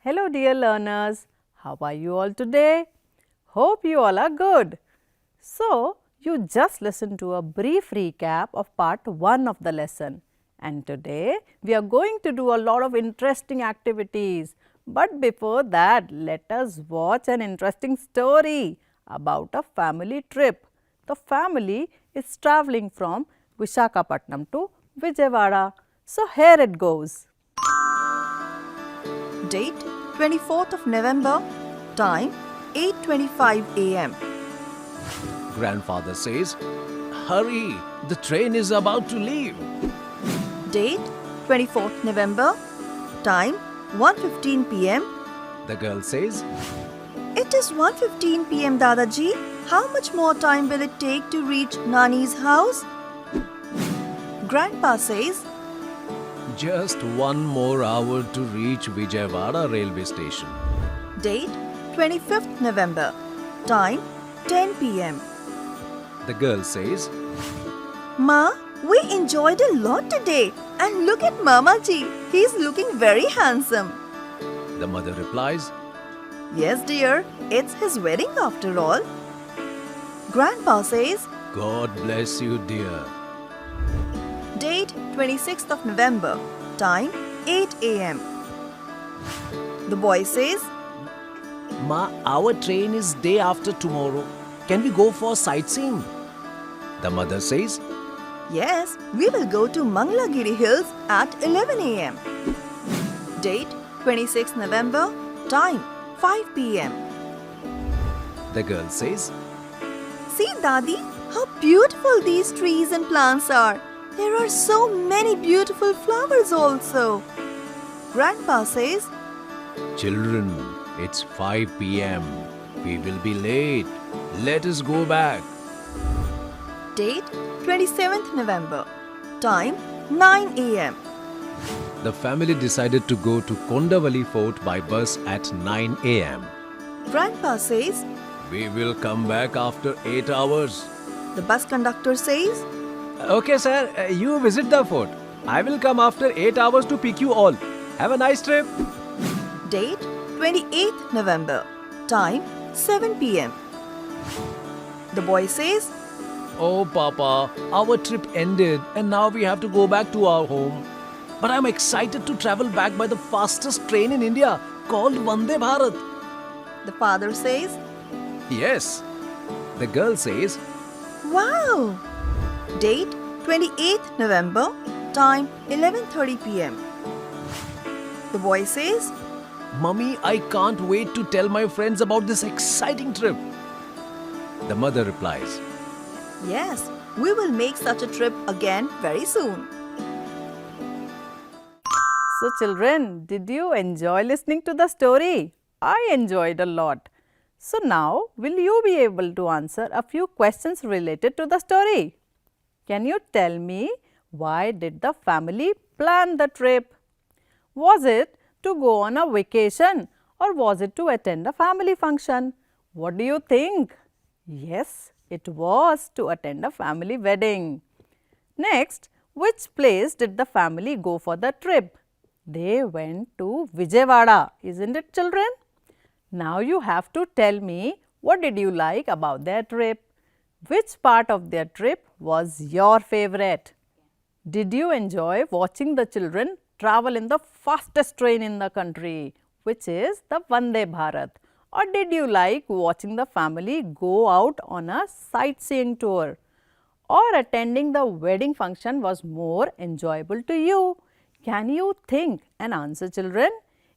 Hello dear learners, how are you all today? Hope you all are good. So, you just listened to a brief recap of part 1 of the lesson, and today we are going to do a lot of interesting activities. But before that, let us watch an interesting story about a family trip. The family is travelling from Visakhapatnam to Vijayawada. So, here it goes. Date 24th of November. Time 8:25 a.m. Grandfather says, "Hurry, the train is about to leave." Date 24th November. Time 1:15 p.m. The girl says, It is 1:15 p.m. Dadaji. How much more time will it take to reach Nani's house? Grandpa says, "Just 1 more hour to reach Vijayawada railway station." Date 25th November. Time 10 p.m. The girl says, Ma, we enjoyed a lot today. And look at Mamaji. He's looking very handsome. The mother replies, Yes, dear. It's his wedding after all. Grandpa says, "God bless you, dear." Date 26th of November. Time 8 a.m. The boy says, Ma, our train is day after tomorrow. Can we go for sightseeing? The mother says, Yes, we will go to Mangalagiri Hills at 11 a.m. Date 26th November. Time 5 p.m. The girl says, See, Dadi, how beautiful these trees and plants are. There are so many beautiful flowers also. Grandpa says, "Children, it's 5 p.m. We will be late. Let us go back." Date 27th November. Time 9 a.m. The family decided to go to Kondavalli Fort by bus at 9 a.m. Grandpa says, We will come back after 8 hours. the bus conductor says, Okay, sir. You visit the fort. I will come after 8 hours to pick you all. Have a nice trip. Date 28th November. Time 7 p.m. The boy says, Oh, Papa, our trip ended and now we have to go back to our home. But I'm excited to travel back by the fastest train in India called Vande Bharat. The father says, Yes. The girl says, Wow! Date 28th November. Time 11:30 p.m. The boy says, Mummy, I can't wait to tell my friends about this exciting trip. The mother replies, Yes, we will make such a trip again very soon. So children, did you enjoy listening to the story? I enjoyed a lot. So now, will you be able to answer a few questions related to the story? Can you tell me why did the family plan the trip? Was it to go on a vacation or was it to attend a family function? What do you think? Yes, it was to attend a family wedding. Next, which place did the family go for the trip? They went to Vijayawada, isn't it children? Now you have to tell me what did you like about their trip? Which part of their trip was your favorite? Did you enjoy watching the children travel in the fastest train in the country, which is the Vande Bharat? Or did you like watching the family go out on a sightseeing tour? Or attending the wedding function was more enjoyable to you? Can you think and answer children?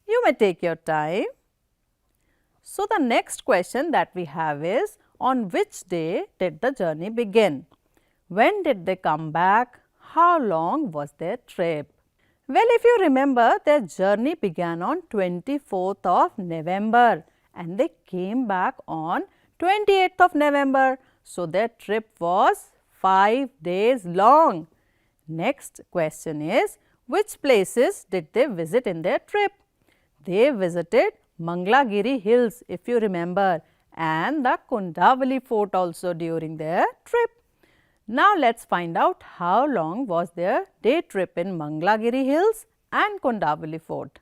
You may take your time. So, the next question that we have is, on which day did the journey begin? When did they come back? How long was their trip? Well, if you remember, their journey began on 24th of November and they came back on 28th of November. So, their trip was 5 days long. Next question is, which places did they visit in their trip? They visited Mangalagiri Hills, if you remember, and the Kondavalli Fort also during their trip. Now, let us find out how long was their day trip in Mangalagiri Hills and Kondavalli Fort.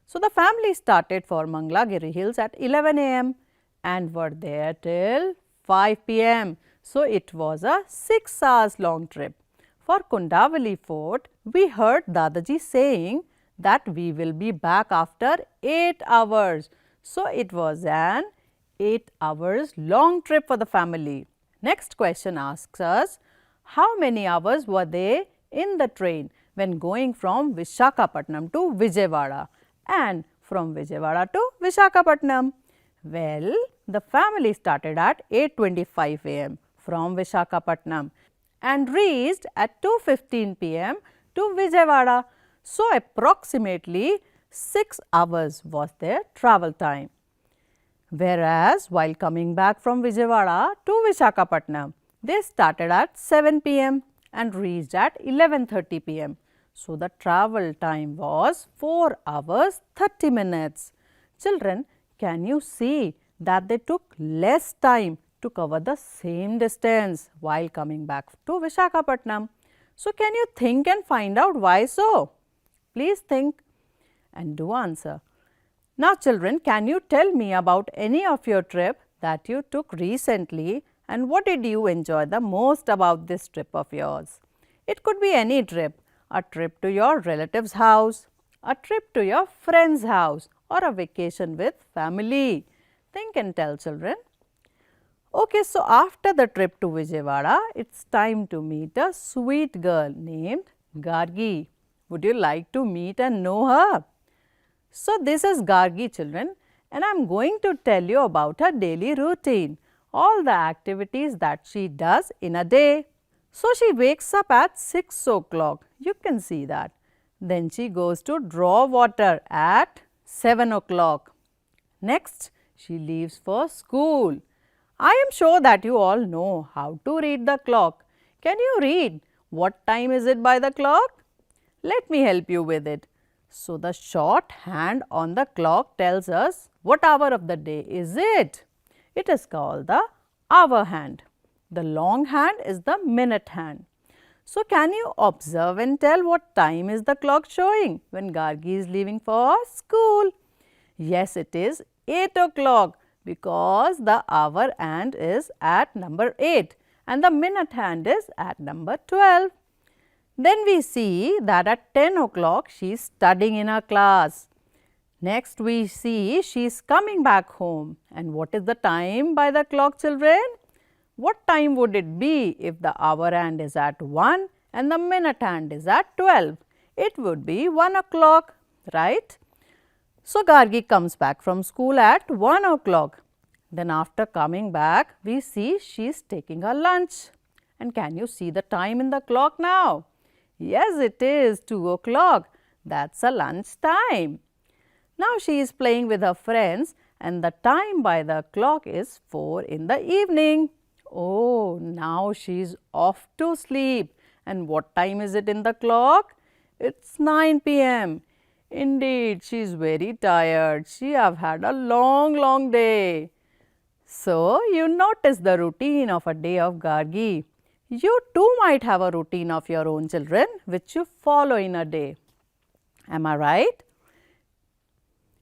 So, the family started for Mangalagiri Hills at 11 a.m. and were there till 5 p.m. So, it was a 6 hours long trip. For Kundavali Fort, we heard Dadaji saying that we will be back after 8 hours. So, it was an 8 hours long trip for the family. Next question asks us, how many hours were they in the train when going from Visakhapatnam to Vijayawada and from Vijayawada to Visakhapatnam? Well, the family started at 8:25 a.m. from Visakhapatnam and reached at 2:15 p.m. to Vijayawada. So, approximately 6 hours was their travel time. Whereas, while coming back from Vijayawada to Visakhapatnam, they started at 7 p.m. and reached at 11:30 p.m. So, the travel time was 4 hours 30 minutes. Children, can you see that they took less time to cover the same distance while coming back to Visakhapatnam? So, can you think and find out why so? Please think and do answer. Now, children, can you tell me about any of your trip that you took recently and what did you enjoy the most about this trip of yours? It could be any trip, a trip to your relative's house, a trip to your friend's house or a vacation with family. Think and tell, children. Okay, so after the trip to Vijayawada, it's time to meet a sweet girl named Gargi. Would you like to meet and know her? So, this is Gargi, children, and I am going to tell you about her daily routine, all the activities that she does in a day. So, she wakes up at 6 o'clock, you can see that. Then she goes to draw water at 7 o'clock. Next, she leaves for school. I am sure that you all know how to read the clock. Can you read? What time is it by the clock? Let me help you with it. So, the short hand on the clock tells us what hour of the day is it. It is called the hour hand. The long hand is the minute hand. So, can you observe and tell what time is the clock showing when Gargi is leaving for school? Yes, it is 8 o'clock because the hour hand is at number 8 and the minute hand is at number 12. Then we see that at 10 o'clock she is studying in her class. Next we see she is coming back home. And what is the time by the clock, children? What time would it be if the hour hand is at 1 and the minute hand is at 12? It would be 1 o'clock, right? So, Gargi comes back from school at 1 o'clock. Then after coming back, we see she is taking her lunch. And can you see the time in the clock now? Yes, it is 2 o'clock. That's a lunch time. Now, she is playing with her friends and the time by the clock is 4 in the evening. Oh, now she is off to sleep. And what time is it in the clock? It's 9 p.m. Indeed, she is very tired. She have had a long day. So, you notice the routine of a day of Gargi. You too might have a routine of your own, children, which you follow in a day. Am I right?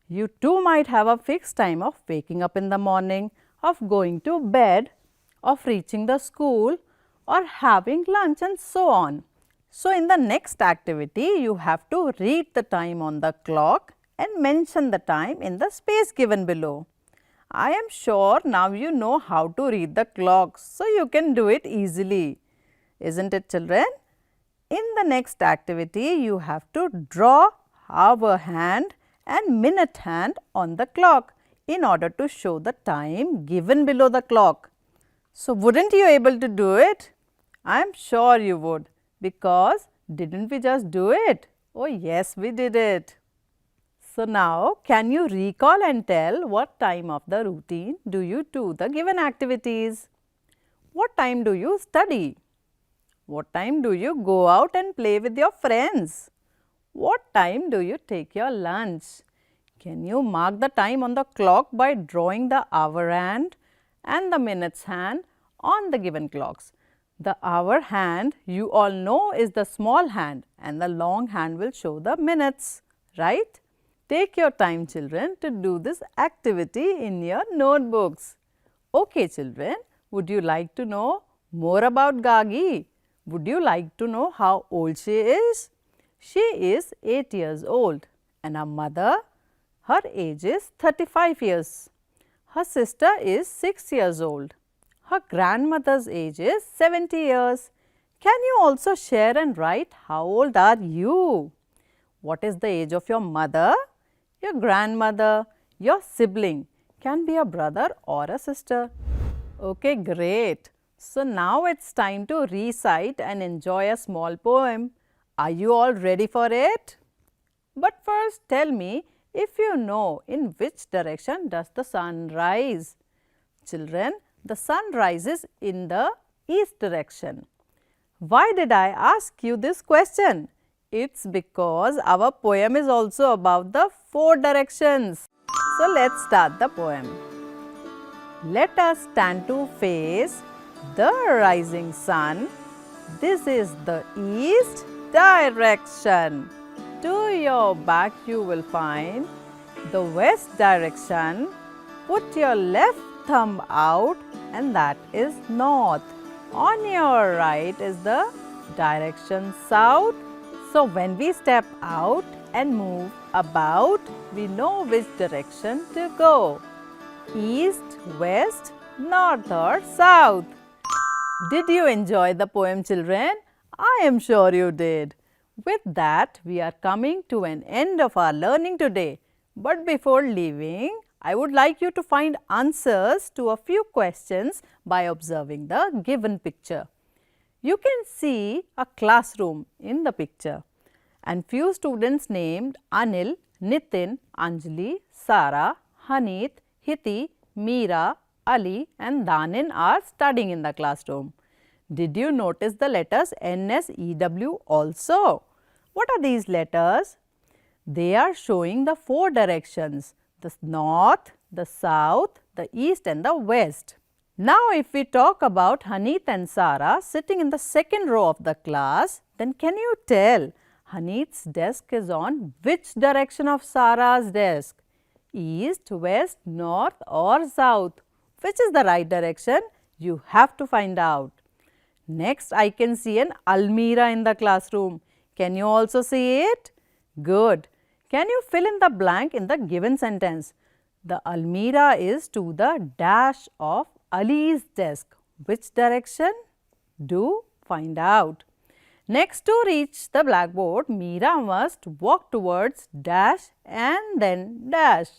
You too might have a fixed time of waking up in the morning, of going to bed, of reaching the school or having lunch and so on. So, in the next activity, you have to read the time on the clock and mention the time in the space given below. I am sure now you know how to read the clock, so you can do it easily. Isn't it, children? In the next activity, you have to draw hour hand and minute hand on the clock in order to show the time given below the clock. So, wouldn't you able to do it? I am sure you would, because didn't we just do it? Oh yes, we did it. So, now can you recall and tell what time of the routine do you do the given activities? What time do you study? What time do you go out and play with your friends? What time do you take your lunch? Can you mark the time on the clock by drawing the hour hand and the minutes hand on the given clocks? The hour hand you all know is the small hand and the long hand will show the minutes, right? Take your time, children, to do this activity in your notebooks. Okay, children, would you like to know more about Gagi? Would you like to know how old she is? She is 8 years old and her mother, her age is 35 years. Her sister is 6 years old. Her grandmother's age is 70 years. Can you also share and write how old are you? What is the age of your mother, your grandmother, your sibling? Can be a brother or a sister. Okay, great. So now it's time to recite and enjoy a small poem. Are you all ready for it? But first tell me if you know in which direction does the sun rise. Children, the sun rises in the east direction. Why did I ask you this question? It's because our poem is also about the 4 directions. So let's start the poem. Let us stand to face the rising sun. This is the east direction. To your back you will find the west direction. Put your left thumb out and that is north. On your right is the direction south. So when we step out and move about, we know which direction to go. East, west, north or south. Did you enjoy the poem, children? I am sure you did. With that, we are coming to an end of our learning today. But before leaving, I would like you to find answers to a few questions by observing the given picture. You can see a classroom in the picture and few students named Anil, Nitin, Anjali, Sara, Haneet, Hiti, Meera, Ali and Danin are studying in the classroom. Did you notice the letters N, S, E, W also? What are these letters? They are showing the 4 directions, the north, the south, the east and the west. Now if we talk about Haneet and Sara sitting in the second row of the class, then can you tell Haneet's desk is on which direction of Sara's desk? East, west, north or south? Which is the right direction? You have to find out. Next, I can see an almirah in the classroom. Can you also see it? Good. Can you fill in the blank in the given sentence? The almirah is to the dash of Ali's desk. Which direction? Do find out. Next, to reach the blackboard, Meera must walk towards dash and then dash.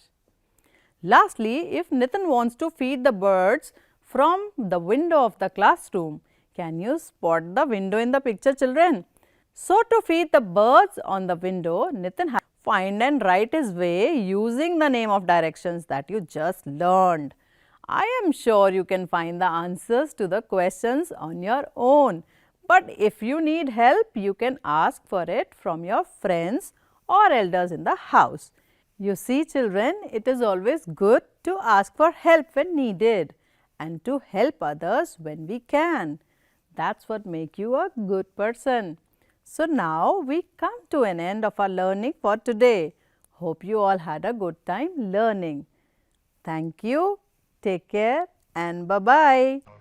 Lastly, if Nitin wants to feed the birds from the window of the classroom, can you spot the window in the picture, children? So, to feed the birds on the window, Nitin has to find and write his way using the name of directions that you just learned. I am sure you can find the answers to the questions on your own. But if you need help, you can ask for it from your friends or elders in the house. You see, children, it is always good to ask for help when needed and to help others when we can. That's what makes you a good person. So now we come to an end of our learning for today. Hope you all had a good time learning. Thank you, take care and bye-bye.